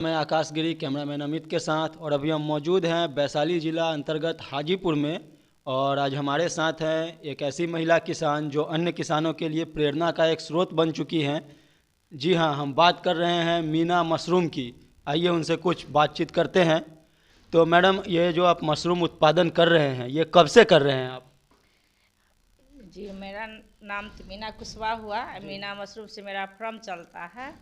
मैं आकाश गिरी, कैमरामैन अमित के साथ। और अभी हम मौजूद हैं वैशाली ज़िला अंतर्गत हाजीपुर में। और आज हमारे साथ हैं एक ऐसी महिला किसान जो अन्य किसानों के लिए प्रेरणा का एक स्रोत बन चुकी हैं। जी हाँ, हम बात कर रहे हैं मीना मशरूम की। आइए उनसे कुछ बातचीत करते हैं। तो मैडम, ये जो आप मशरूम उत्पादन कर रहे हैं, ये कब से कर रहे हैं आप? जी, मेरा नाम तो मीना कुशवाहा हुआ। मीना मशरूम से मेरा फर्म चलता है।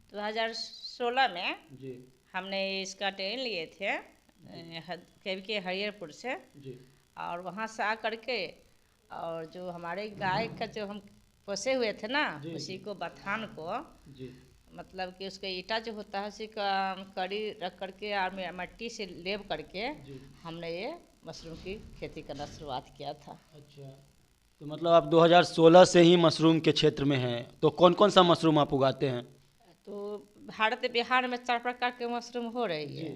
2016 में जी हमने इसका ट्रेनिंग लिए थे के हरियरपुर से। जी और वहाँ से आ करके और जो हमारे गाय का जो हम पोसे हुए थे ना, जी उसी जी को बथान को जी मतलब कि उसका ईटा जो होता है उसी का कड़ी रख करके और मिट्टी से लेप करके जी। हमने ये मशरूम की खेती करना शुरुआत किया था। अच्छा, तो मतलब आप 2016 से ही मशरूम के क्षेत्र में हैं। तो कौन कौन सा मशरूम आप उगाते हैं? तो भारत बिहार में 4 प्रकार के मशरूम हो रही जी है।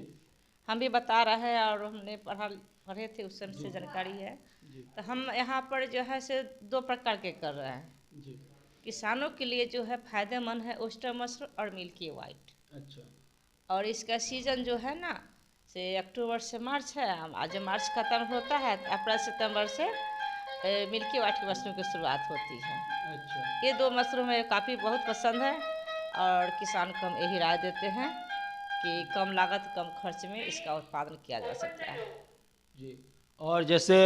हम भी बता रहे हैं और हमने पढ़े थे उस समय जी से जानकारी है। जी तो हम यहाँ पर जो है से 2 प्रकार के कर रहे हैं। जी। किसानों के लिए जो है फायदेमंद है ओस्टर मशरूम और मिल्की वाइट। अच्छा। और इसका सीजन जो है ना से अक्टूबर से मार्च है। आज मार्च खत्म होता है तो अप्रैल सितंबर से मिल्की वाइट की मशरूम की शुरुआत होती है। अच्छा। ये 2 मशरूम हमें काफ़ी बहुत पसंद है और किसान को हम यही राय देते हैं कि कम लागत कम खर्च में इसका उत्पादन किया जा सकता है। जी। और जैसे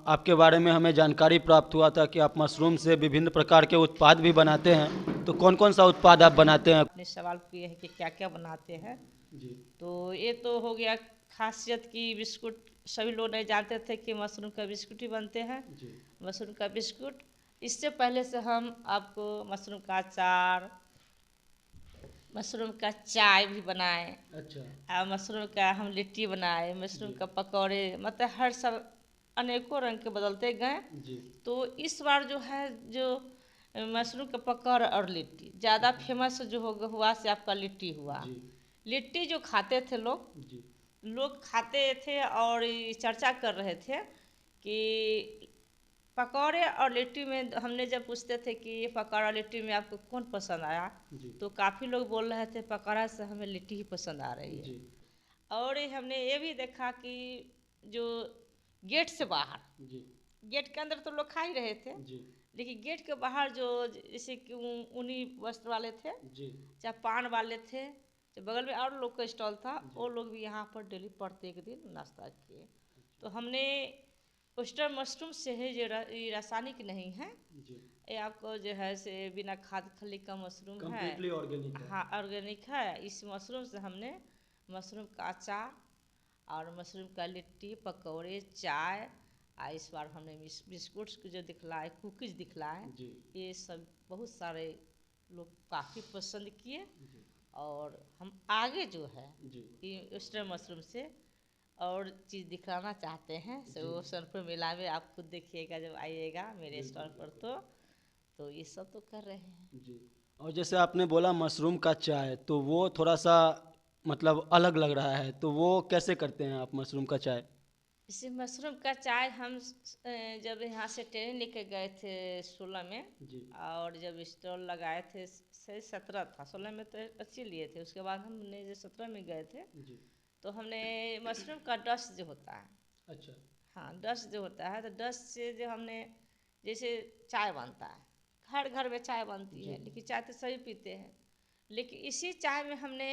आपके बारे में हमें जानकारी प्राप्त हुआ था कि आप मशरूम से विभिन्न प्रकार के उत्पाद भी बनाते हैं। तो कौन कौन सा उत्पाद आप बनाते हैं? आपने सवाल किए हैं कि क्या क्या बनाते हैं। जी तो ये तो हो गया खासियत की बिस्कुट। सभी लोग नहीं जानते थे कि मशरूम का बिस्कुट ही बनते हैं। जी मशरूम का बिस्कुट, इससे पहले से हम आपको मशरूम का अचार, मशरूम का चाय भी बनाए। अच्छा। और मशरूम का हम लिट्टी बनाए, मशरूम जी का पकौड़े, मतलब हर सब अनेकों रंग के बदलते गए। जी। तो इस बार जो है जो मशरूम का पकौड़ा और लिट्टी ज़्यादा फेमस जो हुआ से आपका लिट्टी हुआ। जी लिट्टी जो खाते थे लोग जी लोग खाते थे और ये चर्चा कर रहे थे कि पकौड़े और लिट्टी में हमने जब पूछते थे कि ये पकौड़ा लिट्टी में आपको कौन पसंद आया, जी तो काफ़ी लोग बोल रहे थे पकौड़ा से हमें लिट्टी ही पसंद आ रही है। जी और हमने ये भी देखा कि जो गेट से बाहर, जी गेट के अंदर तो लोग खा ही रहे थे, जी लेकिन गेट के बाहर जो जैसे कि ऊनी वस्त्र वाले थे, जी चाहे पान वाले थे, चाहे बगल में और लोग का स्टॉल था, जी। वो लोग भी यहाँ पर डेली प्रत्येक दिन नाश्ता किए। तो हमने ओस्टर मशरूम से है ये रासायनिक नहीं है। जी। ये आपको जो है से बिना खाद खली का मशरूम है। कंप्लीटली ऑर्गेनिक है। हाँ, ऑर्गेनिक है। इस मशरूम से हमने मशरूम का अचार और मशरूम का लिट्टी पकौड़े चाय, इस बार हमने बिस्कुट्स को जो दिखलाए, कुकीज़ दिखलाए, जी ये सब बहुत सारे लोग काफ़ी पसंद किए। जी और हम आगे जो है जी ये ओस्टर मशरूम से और चीज़ दिखाना चाहते हैं। जी। वो सोनपुर मेला में आप खुद देखिएगा जब आइएगा मेरे बिल्कुल स्टॉल पर। बिल्कुल। तो ये सब तो कर रहे हैं। जी। और जैसे आपने बोला मशरूम का चाय, तो वो थोड़ा सा मतलब अलग लग रहा है। तो वो कैसे करते हैं आप मशरूम का चाय? इसी मशरूम का चाय हम जब यहाँ से ट्रेनिंग लेके गए थे 16 में। जी और जब स्टॉल लगाए थे से 17 था, 16 में तो अच्छी लिए थे। उसके बाद हमने जो 17 में गए थे जी। तो हमने मशरूम का डस्ट जो होता है, अच्छा। हाँ डस्ट जो होता है, तो डस्ट से जो हमने जैसे चाय बनता है, हर घर में चाय बनती जी है, लेकिन चाय तो सभी पीते हैं। लेकिन इसी चाय में हमने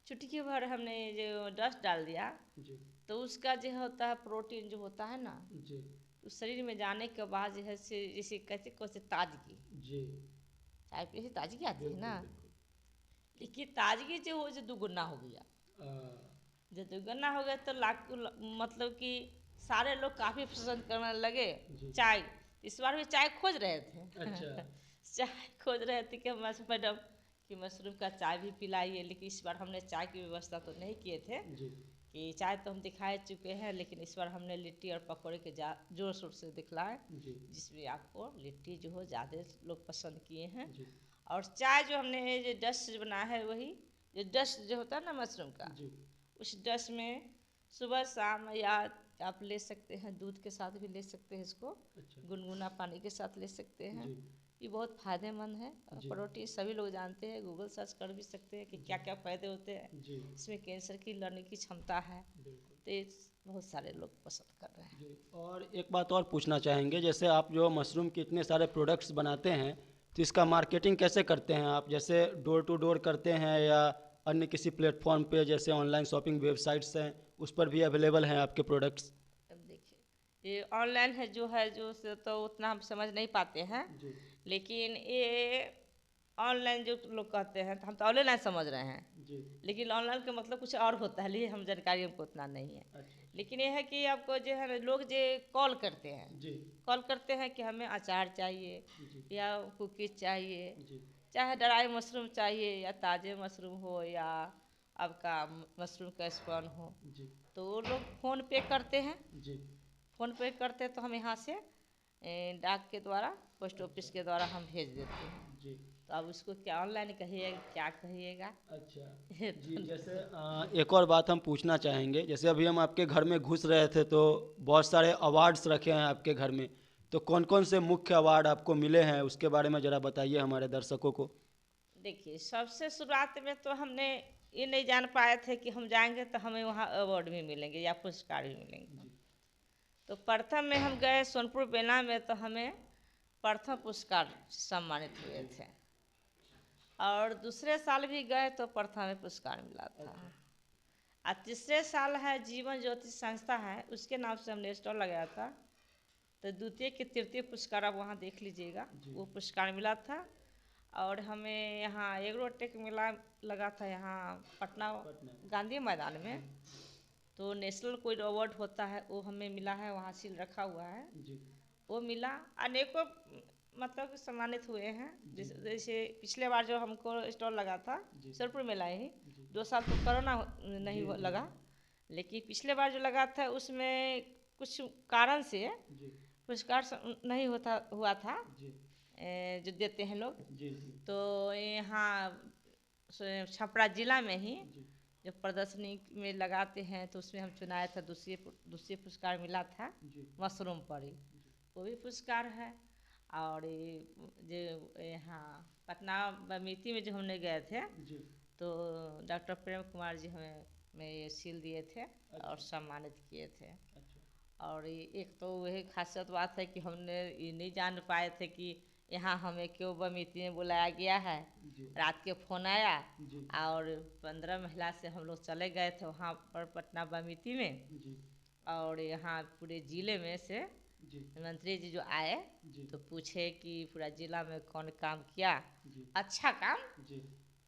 चुटकी भर हमने जो डस्ट डाल दिया, जी तो उसका जो होता है प्रोटीन जो होता है ना, जी तो शरीर में जाने के बाद जो है से जैसे कहते कौन ताजगी, जी। चाय पीने से ताजगी आती है ना। बिल्कुल बिल्कुल। लेकिन ताजगी जो हो जो दुगुना हो गया। आ, जब दुगुना हो गया तो मतलब कि सारे लोग काफ़ी पसंद करने लगे जी। चाय। इस बार भी चाय खोज रहे थे अच्छा। चाय खोज रहे थे कि मैडम कि मशरूम का चाय भी पिलाइए। लेकिन इस बार हमने चाय की व्यवस्था तो नहीं किए थे जी कि चाय तो हम दिखाए चुके हैं, लेकिन इस बार हमने लिट्टी और पकौड़े के जोर शोर से दिखलाए, जी जिसमें आपको लिट्टी जो हो ज़्यादा लोग पसंद किए हैं। जी और चाय जो हमने जो डस्ट बनाया है वही जो डस्ट जो होता है ना मशरूम का, जी। उस डस्ट में सुबह शाम या आप ले सकते हैं, दूध के साथ भी ले सकते हैं इसको, अच्छा। गुनगुना पानी के साथ ले सकते हैं। जी ये बहुत फायदेमंद है। जी। प्रोटीन सभी लोग जानते हैं, गूगल सर्च कर भी सकते हैं कि क्या क्या फ़ायदे होते हैं। जी इसमें कैंसर की लड़ने की क्षमता है, बिल्कुल। तो ये बहुत सारे लोग पसंद कर रहे हैं। जी, और एक बात और पूछना चाहेंगे, जैसे आप जो मशरूम के इतने सारे प्रोडक्ट्स बनाते हैं, तो इसका मार्केटिंग कैसे करते हैं आप? जैसे डोर टू डोर करते हैं या अन्य किसी प्लेटफॉर्म पे, जैसे ऑनलाइन शॉपिंग वेबसाइट्स हैं, उस पर भी अवेलेबल हैं आपके प्रोडक्ट्स? अब देखिए, ये ऑनलाइन है जो से तो उतना हम समझ नहीं पाते हैं, जी लेकिन ये ऑनलाइन जो लोग कहते हैं तो हम तो ऑनलाइन समझ रहे हैं, जी। लेकिन ऑनलाइन का मतलब कुछ और होता है, लिए हम जानकारी हमको उतना नहीं है। अच्छा। लेकिन ये है कि आपको जो है ना, लोग जो कॉल करते हैं, जी कॉल करते हैं कि हमें अचार चाहिए जी या कुकीज़ चाहिए, जी चाहे ड्राई मशरूम चाहिए या ताज़े मशरूम हो या आपका मशरूम का स्पॉन हो, जी तो वो लोग फ़ोन पे करते हैं। जी। फ़ोन पे करते हैं तो हम यहाँ से डाक के द्वारा, पोस्ट ऑफिस के द्वारा हम भेज देते हैं। जी। तो अब उसको क्या ऑनलाइन कहिएगा, क्या कहिएगा? अच्छा। ये जी, तो जैसे एक और बात हम पूछना चाहेंगे, जैसे अभी हम आपके घर में घुस रहे थे तो बहुत सारे अवार्ड्स रखे हैं आपके घर में, तो कौन कौन से मुख्य अवार्ड आपको मिले हैं, उसके बारे में ज़रा बताइए हमारे दर्शकों को। देखिए, सबसे शुरुआत में तो हमने ये नहीं जान पाए थे कि हम जाएंगे तो हमें वहाँ अवार्ड भी मिलेंगे या पुरस्कार भी मिलेंगे। जी तो प्रथम में हम गए सोनपुर बेला में, तो हमें प्रथम पुरस्कार सम्मानित हुए जी। थे। और दूसरे साल भी गए तो प्रथम में पुरस्कार मिला था। अच्छा। और तीसरे साल है जीवन ज्योति संस्था है, उसके नाम से हमने स्टॉल लगाया था, तो द्वितीय के तृतीय पुरस्कार आप वहाँ देख लीजिएगा, जी वो पुरस्कार मिला था। और हमें यहाँ एग्रोटेक मेला लगा था यहाँ पटना पटना। गांधी मैदान जी में, तो नेशनल कोई अवार्ड होता है वो हमें मिला है, वहाँ सील रखा हुआ है, जी वो मिला। अनेकों मतलब सम्मानित हुए हैं। जी जैसे पिछले बार जो हमको स्टॉल लगा था जी सरपुर मेला ही, जी 2 साल तो कोरोना नहीं जी जी लगा, लेकिन पिछले बार जो लगा था उसमें कुछ कारण से जी पुरस्कार नहीं होता हुआ था, जी जो देते हैं लोग। जी जी तो यहाँ छपरा जिला में ही जी जो प्रदर्शनी में लगाते हैं, तो उसमें हम चुनाए थे, दूसरी पुरस्कार मिला था जी मशरूम पर ही, वो भी पुरस्कार है। और ये जो यहाँ पटना बमीती में जो हमने गए थे, जी। तो डॉक्टर प्रेम कुमार जी हमें में ये सील दिए थे अच्छा। और सम्मानित किए थे। अच्छा। और एक तो वही खासियत बात है कि हमने ये नहीं जान पाए थे कि यहाँ हमें क्यों बमीती में बुलाया गया है। जी रात के फ़ोन आया जी और 15 महिला से हम लोग चले गए थे वहाँ पर पटना बमीती में, जी और यहाँ पूरे ज़िले में से जी मंत्री जी जो आए जी तो पूछे कि पूरा ज़िला में कौन काम किया जी अच्छा काम। जी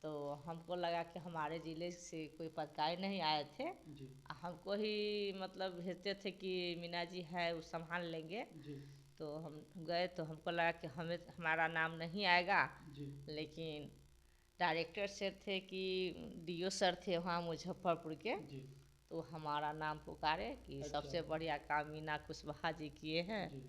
तो हमको लगा कि हमारे ज़िले से कोई पत्रकार नहीं आए थे, जी हमको ही मतलब भेजते थे कि मीना जी है वो संभाल लेंगे। जी तो हम गए तो हमको लगा कि हमें हमारा नाम नहीं आएगा, जी लेकिन डायरेक्टर सर थे कि डीओ सर थे वहाँ मुजफ्फरपुर के, जी तो हमारा नाम पुकारे कि अच्छा। सबसे बढ़िया काम मीना कुशवाहा जी किए हैं। जी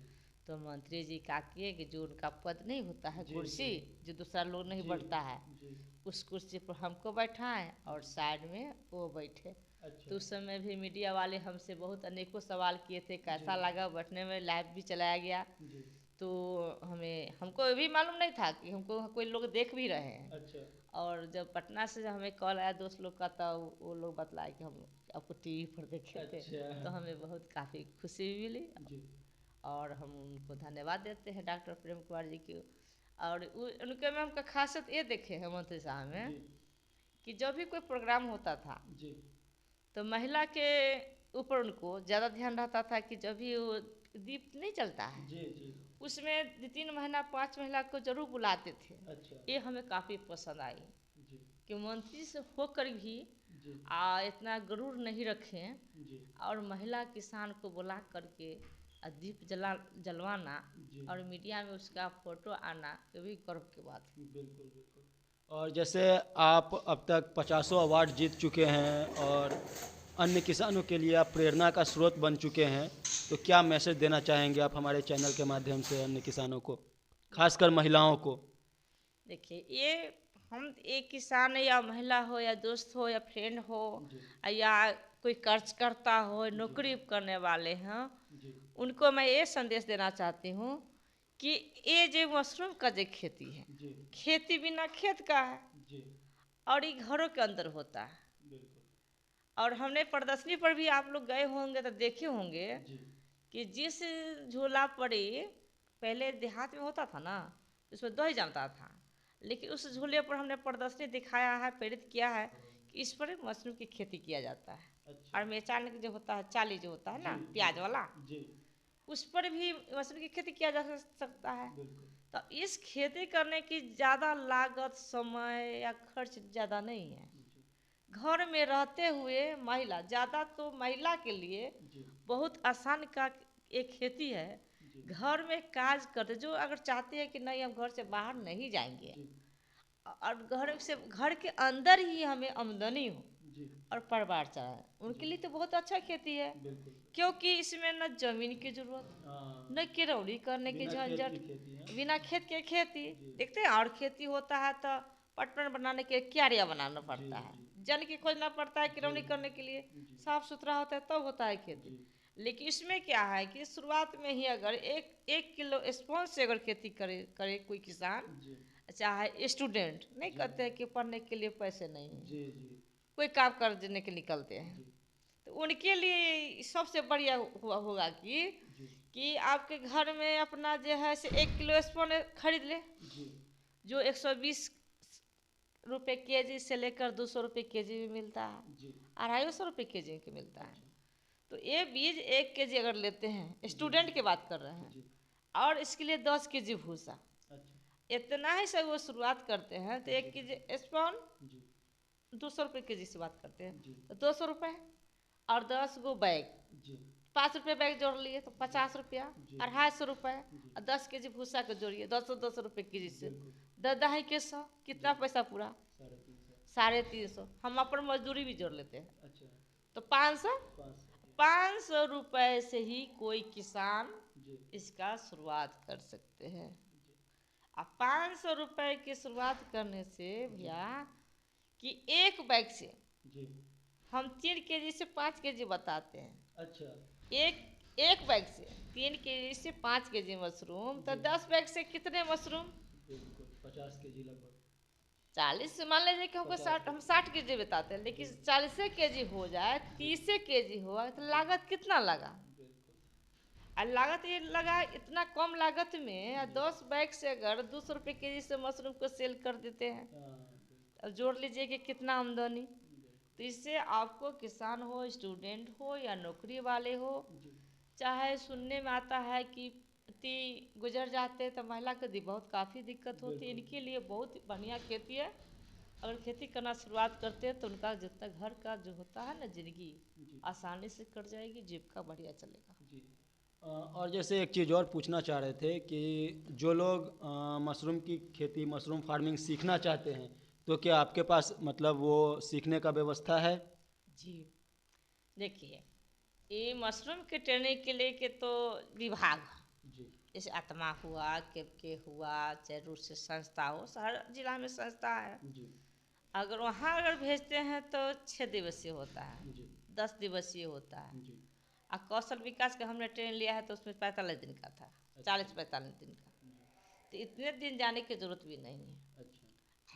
तो मंत्री जी का किए कि जो उनका पद नहीं होता है, जी कुर्सी जी जो दूसरा लोग नहीं जी बैठता है, जी। उस कुर्सी पर हमको बैठाएं और साइड में वो बैठे। अच्छा। तो उस समय भी मीडिया वाले हमसे बहुत अनेकों सवाल किए थे, कैसा जी लगा बैठने में, लाइव भी चलाया गया। जी। तो हमको ये भी मालूम नहीं था कि हमको कोई लोग देख भी रहे हैं। अच्छा। और जब पटना से जब हमें कॉल आया दोस्त लोग का, तब वो लोग बतलाए कि हम आपको टीवी पर देखे थे, अच्छा। तो हमें बहुत काफ़ी खुशी भी मिली। जी और हम उनको धन्यवाद देते हैं डॉक्टर प्रेम कुमार जी की। और उनके में हमका खासियत ये देखे हैं मंत्री साहब में जी कि जब भी कोई प्रोग्राम होता था जी तो महिला के ऊपर उनको ज़्यादा ध्यान रहता था कि जब भी वो दीप नहीं चलता है जी जी। उसमें 3 महीना 5 महिला को जरूर बुलाते थे। अच्छा। ये हमें काफ़ी पसंद आई जी कि मंत्री से होकर भी जी इतना गरूर नहीं रखें, जी और महिला किसान को बुला करके दीप जलवाना जी। और मीडिया में उसका फोटो आना, ये भी गर्व की बात है। बिल्कुल बिल्कुल। और जैसे आप अब तक 50 अवार्ड जीत चुके हैं और अन्य किसानों के लिए आप प्रेरणा का स्रोत बन चुके हैं, तो क्या मैसेज देना चाहेंगे आप हमारे चैनल के माध्यम से अन्य किसानों को, खासकर महिलाओं को? देखिए, ये हम एक किसान या महिला हो या दोस्त हो या फ्रेंड हो जी या कोई कर्ज करता हो, जी नौकरी करने वाले हैं, जी उनको मैं ये संदेश देना चाहती हूँ कि ये जो मशरूम का जो खेती है, जी खेती बिना खेत का है जी और ये घरों के अंदर होता है। बिल्कुल और हमने प्रदर्शनी पर भी आप लोग गए होंगे तो देखे होंगे जी कि जिस झूला पर ये पहले देहात में होता था ना, उसमें दही जमता था, लेकिन उस झूले पर हमने प्रदर्शनी दिखाया है, प्रेरित किया है कि इस पर मशरूम की खेती किया जाता है। अच्छा और मेचान जो होता है, चाली जो होता है जी ना जी प्याज वाला, जी उस पर भी मशरूम की खेती किया जा सकता है। बिल्कुल तो इस खेती करने की ज़्यादा लागत, समय या खर्च ज़्यादा नहीं है। जी घर में रहते हुए महिला, ज़्यादा तो महिला के लिए जी बहुत आसान का एक खेती है। जी घर में काज करते, जो अगर चाहते हैं कि नहीं हम घर से बाहर नहीं जाएंगे जी और घर के अंदर ही हमें आमदनी हो जी और परिवार चलाए, उनके जी लिए तो बहुत अच्छा खेती है। बिल्कुल क्योंकि इसमें न जमीन की जरूरत, हाँ न किरौड़ी करने की बिना खेत झंझट, की खेती है बिना खेत के खेती। जी देखते हैं, और खेती होता है तो पटवन बनाने के लिए क्यारिया बनाना जी पड़ता है, जी जल की खोजना पड़ता है जी किरौनी करने के लिए, जी साफ सुथरा होता है तब होता है खेती। जी लेकिन इसमें क्या है कि शुरुआत में ही अगर एक एक किलो स्पॉन्ज से अगर खेती करे करे कोई किसान, जी चाहे स्टूडेंट, नहीं जी कहते हैं कि पढ़ने के लिए पैसे नहीं है, जी जी कोई काम करने के निकलते हैं, जी तो उनके लिए सबसे बढ़िया होगा जी कि आपके घर में अपना जो है से 1 किलो स्पॉन्ज खरीद ले, जी जो 120 रुपये के जी से लेकर 200 रुपये के जी भी मिलता है, जी 250 रुपये के जी के मिलता है। अच्छा तो ये बीज 1 के जी अगर लेते हैं, जी स्टूडेंट की बात कर रहे हैं, जी और इसके लिए 10 के जी भूसा, अच्छा इतना ही से वो शुरुआत करते हैं, तो 1 के जी स्पॉन्ज जी 200 रुपये के जी से बात करते हैं, जी तो 200 रुपये और 10 गो बैग, जी 5 रुपये बैग जोड़ लिए तो 50 रुपया, जी 250 रुपये, जी और 10 के जी भूसा को जोड़िए 200 के जी से बिल्कुल 10 2 के 100, कितना पैसा पूरा? 350 350। हम अपन मजदूरी भी जोड़ लेते हैं अच्छा तो 500। 500 500 रुपये से ही कोई किसान जी इसका शुरुआत कर सकते हैं। जी अब 500 रुपये की शुरुआत करने से भैया, कि एक बैग से जी हम 3 के जी से 5 के जी बताते हैं, अच्छा एक एक बैग से 3 के जी से 5 के जी मशरूम, तो जी 10 बैग से कितने मशरूम? बिल्कुल 50 kg लगभग 40 से मान लीजिए कि हमको 50 60, हम 60 के जी बताते हैं, लेकिन जी 40 के जी हो जाए, जी 30 के जी हुआ, तो लागत कितना लगा? बिल्कुल और लागत ये लगा, इतना कम लागत में जी 10 बैग से अगर 200 रुपये के जी से मशरूम को सेल कर देते हैं, हाँ अब जोड़ लीजिए कि कितना आमदनी। बिल्कुल तो इससे आपको किसान हो, स्टूडेंट हो या नौकरी वाले हो, जी चाहे सुनने में आता है कि पति गुजर जाते हैं तो महिला को बहुत काफ़ी दिक्कत होती है, बिल्कुल इनके लिए बहुत बढ़िया खेती है। अगर खेती करना शुरुआत करते हैं तो उनका जितना घर का जो होता है ना जिंदगी, जी आसानी से कट जाएगी, जीविका बढ़िया चलेगा। जी और जैसे एक चीज़ और पूछना चाह रहे थे कि जो लोग मशरूम की खेती मशरूम फार्मिंग सीखना चाहते हैं, तो क्या आपके पास मतलब वो सीखने का व्यवस्था है? जी, देखिए, ये मशरूम के ट्रेनिंग के लिए के तो विभाग, जी जैसे आत्मा हुआ, के हुआ, चाहे रूट से संस्था हो, हर जिला में संस्था है, जी अगर वहाँ अगर भेजते हैं तो 6 दिवसीय होता है, जी 10 दिवसीय होता है। जी और कौशल विकास का हमने ट्रेन लिया है तो उसमें 45 दिन का था, अच्छा 40-45 दिन का, तो इतने दिन जाने की जरूरत भी नहीं है। अच्छा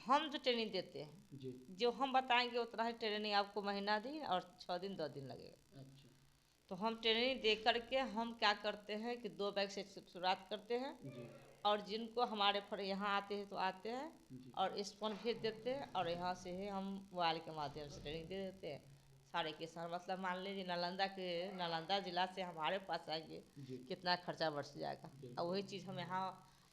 हम जो ट्रेनिंग देते हैं, जी जो हम बताएंगे उतना ही ट्रेनिंग आपको महीना दिन और 6 दिन 2 दिन लगेगा। अच्छा तो हम ट्रेनिंग दे करके हम क्या करते हैं कि 2 बैग से शुरुआत करते हैं, जी और जिनको हमारे पर यहाँ आते हैं तो आते हैं, जी और स्पॉन भेज देते हैं, और यहाँ से ही हम मोबाइल के माध्यम से ट्रेनिंग दे देते हैं। सारे किसान, मतलब मान लीजिए नालंदा जिला से हमारे पास आएंगे, जी कितना खर्चा बढ़ जाएगा, और बिल्कुल वही चीज़ हम यहाँ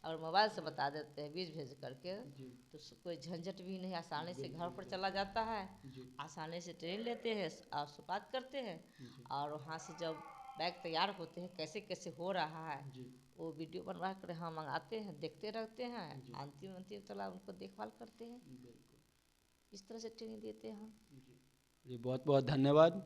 और मोबाइल से बता देते हैं बीज भेज करके, जी तो कोई झंझट भी नहीं, आसानी से घर पर बिल्कुल चला जाता है, जी आसानी से ट्रेन लेते हैं और शुरुआत करते हैं। जी और वहाँ से जब बैग तैयार होते हैं, कैसे कैसे हो रहा है, जी वो वीडियो बनवा कर हम मंगाते हैं, देखते रहते हैं, जी अंतिम अंतिम तला उनको देखभाल करते हैं। बिल्कुल इस तरह से ट्रेनिंग देते हैं हम। जी जी बहुत बहुत धन्यवाद।